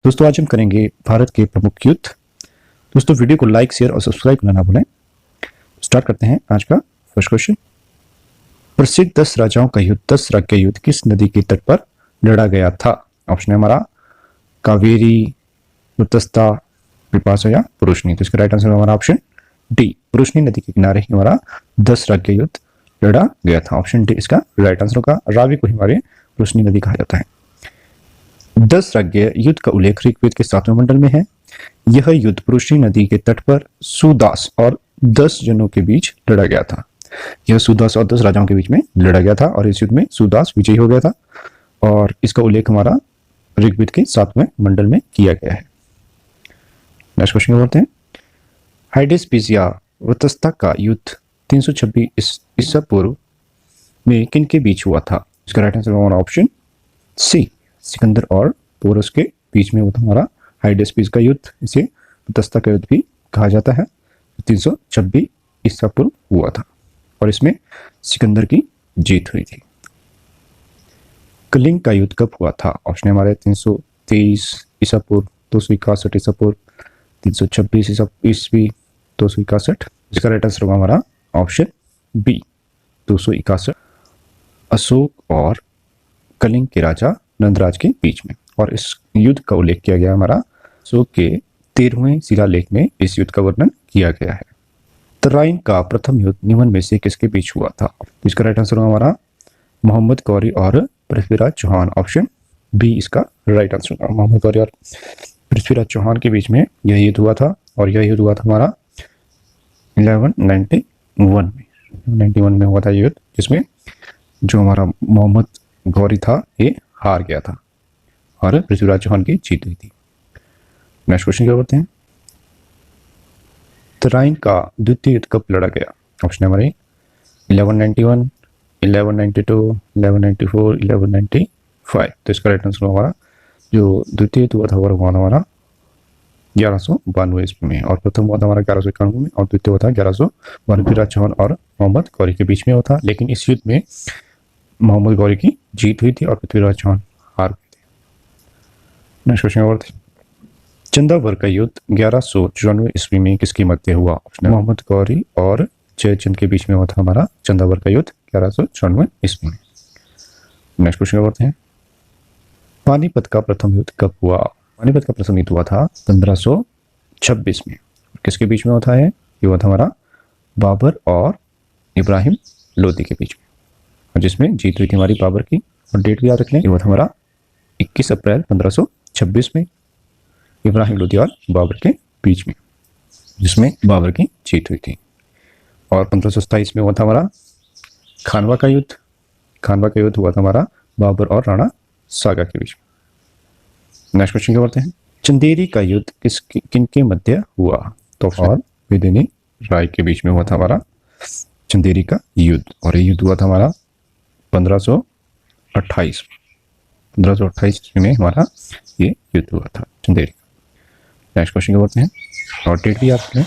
दोस्तों आज हम करेंगे भारत के प्रमुख युद्ध। दोस्तों वीडियो को लाइक शेयर और सब्सक्राइब करना ना भूलें। स्टार्ट करते हैं आज का फर्स्ट क्वेश्चन। प्रसिद्ध 10 राजाओं का युद्ध 10 राज्य युद्ध किस नदी के तट पर लड़ा गया था? ऑप्शन है हमारा कावेरी, उत्तस्ता, विपाशा या पुरुषनी। तो इसका राइट आंसर हमारा ऑप्शन डी, पुरुषनी नदी के किनारे ही हमारा 10 राज्य युद्ध लड़ा गया था। ऑप्शन डी इसका राइट आंसर होगा। रावी को ही हमारे पुरुषनी नदी कहा जाता है। 10 राज्य युद्ध का उल्लेख ऋग्वेद के 7वें मंडल में है। यह युद्ध पुरुषनी नदी के तट पर सुदास और 10 जनों के बीच लड़ा गया था। यह सुदास और 10 राजाओं के बीच में लड़ा गया था और इस युद्ध में सुदास विजयी हो गया था और इसका उल्लेख हमारा ऋग्वेद के 7वें मंडल में किया गया है। नेक्स्ट क्वेश्चन बोलते हैं, हाइडेस्पिस या वतस्ता का युद्ध 326 ईसा पूर्व में किन के बीच हुआ था? इसका राइट आंसर हमारा ऑप्शन सी, सिकंदर और पोरस के बीच में वो था हमारा हाइडेस्पिस का युद्ध। इसे वतस्ता का युद्ध भी कहा जाता है। 326 ईसा पूर्व हुआ था और इसमें सिकंदर की जीत हुई थी। कलिंग का युद्ध कब हुआ था? ऑप्शन हमारे 323 ईसा पूर्व, 261 ईसा पूर्व, 326 ईस्वी, 261। इसका राइट आंसर होगा हमारा ऑप्शन बी, 261। अशोक और कलिंग के राजा नंदराज के बीच में, और इस युद्ध का उल्लेख किया गया हमारा अशोक के 13वें शिलालेख में इस युद्ध का वर्णन किया गया है। तराइन का प्रथम युद्ध निम्न में से किसके बीच हुआ था? इसका राइट आंसर हमारा मोहम्मद गौरी और पृथ्वीराज चौहान। ऑप्शन बी इसका राइट आंसर होगा। मोहम्मद गौरी और पृथ्वीराज चौहान के बीच में यह युद्ध हुआ था और यह युद्ध हुआ था हमारा 1191 में हुआ था युद्ध, जिसमें जो हमारा मोहम्मद गौरी था ये हार गया था और पृथ्वीराज चौहान की जीत हुई थी। नेक्स्ट क्वेश्चन क्या करते हैं, तराइन का द्वितीय युद्ध कब लड़ा गया? ऑप्शन हमारे 1191, 1192, 1194, 1195। तो इसका राइट आंसर हमारा जो द्वितीय युद्ध हुआ था वो हमारा 1192 ईस्वी में, और प्रथम हुआ था हमारा 1191 में और द्वितीय हुआ था 1192। पृथ्वीराज चौहान और मोहम्मद गौरी के बीच में हुआ था, लेकिन इस युद्ध में मोहम्मद गौरी की जीत हुई थी और पृथ्वीराज चौहान हार गए थे। नेक्स्ट क्वेश्चन और चंदावर का युद्ध 1194 ईस्वी में किसकी मध्य हुआ? ऑप्शन मोहम्मद गौरी और जयचंद के बीच में हुआ था हमारा चंदावर का युद्ध 1194 ईस्वी में। नेक्स्ट क्वेश्चन करते हैं, पानीपत का प्रथम युद्ध कब हुआ? पानीपत का प्रथम युद्ध हुआ था 1526 में। किसके बीच में होता है? ये हुआ था हमारा बाबर और इब्राहिम लोदी के बीच में, और जिसमें जीत हुई थी हमारी बाबर की। और डेट भी याद रख लें, ये हुआ था हमारा 21 अप्रैल 1526 में इब्राहिम लोदी और बाबर के बीच में, जिसमें बाबर की जीत हुई थी। और 1527 में हुआ था हमारा खानवा का युद्ध। खानवा का युद्ध हुआ था हमारा बाबर और राणा सागा के बीच में। नेक्स्ट क्वेश्चन क्या करते हैं, चंदेरी का युद्ध किन के मध्य हुआ? तो और वेदिनी राय के बीच में हुआ था हमारा चंदेरी का युद्ध, और ये युद्ध हुआ था हमारा 1528 में हमारा ये युद्ध हुआ था चंदेरी। नेक्स्ट क्वेश्चन क्या करते हैं, और डेट भी याद करें,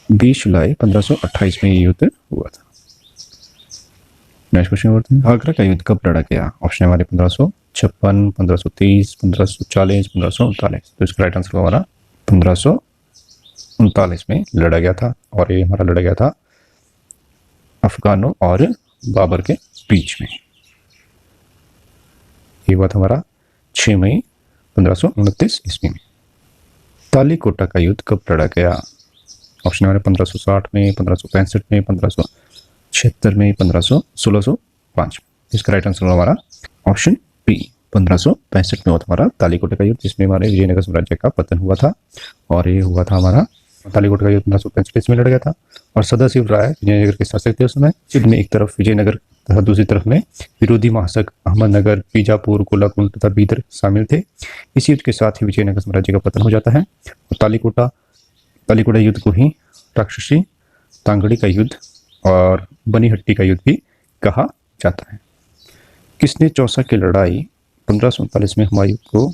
20 जुलाई 1528 में ये युद्ध हुआ था। नेक्स्ट क्वेश्चन करते हैं, आगरा का युद्ध कब लड़ा गया? ऑप्शन हमारे 1556, 1530, 1540, 1539। तो इसका राइट आंसर हमारा 1539 में लड़ा गया था, और ये हमारा लड़ा गया था अफगानों और बाबर के बीच में। ये हुआ था हमारा 6 मई 1529 ईस्वी में। तालीकोटा का युद्ध कब लड़ा गया? ऑप्शन हमारे 1560 में, 1565 में, 1576 में, 1605। इसका राइट आंसर हमारा ऑप्शन बी, 1565 में हुआ था हमारा तालीकोटा का युद्ध, जिसमें हमारे विजयनगर साम्राज्य का पतन हुआ था। और ये हुआ था हमारा तालीकोटा का युद्ध 1565 में लड़ा गया था। और सदाशिव राय विजयनगर के शासक थे उस समय। युद्ध में एक तरफ विजयनगर तथा दूसरी तरफ में विरोधी महाशक अहमदनगर, बीजापुर, कोलाकुल तथा बीदर शामिल थे। इस युद्ध के साथ ही विजयनगर साम्राज्य का पतन हो जाता है। और तालीकोटा युद्ध को ही राक्षसी तांगड़ी का युद्ध और बनीहट्टी का युद्ध भी कहा जाता है। किसने चौसा की लड़ाई 1547 में हुमायूं को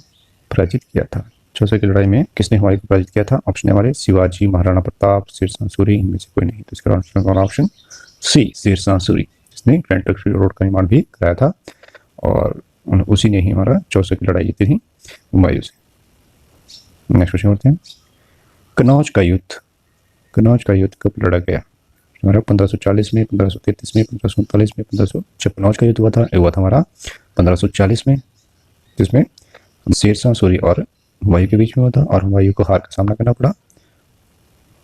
पराजित किया था? चौसा की लड़ाई में किसने हुमायूं को पराजित किया था? ऑप्शन हमारे शिवाजी, महाराणा प्रताप, शेरशाह सूरी, इनमें से कोई नहीं। तो इसका ऑप्शन सी, शेरशाह सूरी, जिसने ग्रैंड ट्रंक रोड का निर्माण भी कराया था, और उसी ने ही हमारा चौसा की लड़ाई जीती थी हुमायूं से। नेक्स्ट क्वेश्चन करते हैं, कनौज का युद्ध, कनौज का युद्ध कब लड़ा गया? हमारा 1540 में, 1533 में, 1539 में, 1556। कनौज का युद्ध हुआ था, ये हुआ था हमारा 1540 में, जिसमें शेरशाह सूरी और हुमायूं के बीच में हुआ था, और हुमायूं को हार का सामना करना पड़ा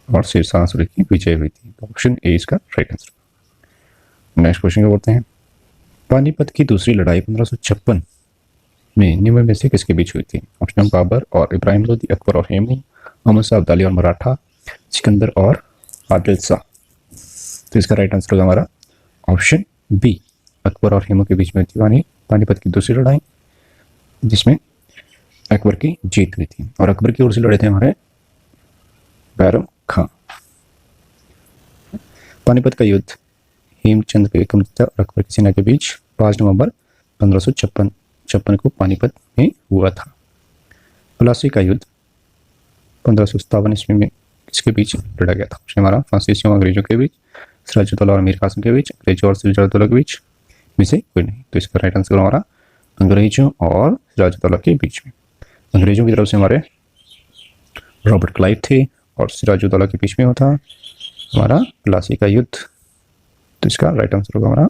और शेरशाह सूरी की विजय हुई थी। तो ऑप्शन ए इसका राइट आंसर। नेक्स्ट क्वेश्चन क्या बोलते हैं, पानीपत की दूसरी लड़ाई 1556 में निम्न में से किसके बीच हुई थी? ऑप्शन बाबर और इब्राहिम लोदी, अकबर और हेमू, मोहम्मद शाह अब्दाली और मराठा, सिकंदर और आदिल शाह। तो इसका राइट आंसर होगा हमारा ऑप्शन बी, अकबर और हेमू के बीच में हुई थी पानीपत की दूसरी लड़ाई, जिसमें अकबर की जीत हुई थी, और अकबर की ओर से लड़े थे हमारे बैरम खां। पानीपत का युद्ध हेमचंद बेगम और अकबर की सेना के बीच 5 नवंबर 1556 को पानीपत में हुआ था। प्लासी का युद्ध 1557 ईस्वी में किसके बीच लड़ा गया था? हमारा फ्रांसीसियों अंग्रेजों के बीच, सिराजुद्दौला और मीर कासिम के बीच, अंग्रेजों और सिराजुद्दौला के बीच में से कोई नहीं। तो इसका राइट आंसर हमारा अंग्रेजों और सिराजुद्दौला के बीच में। अंग्रेजों की तरफ से हमारे रॉबर्ट क्लाइव थे और सिराजुद्दौला के बीच में होता हमारा प्लासी का युद्ध। तो इसका राइट आंसर होगा हमारा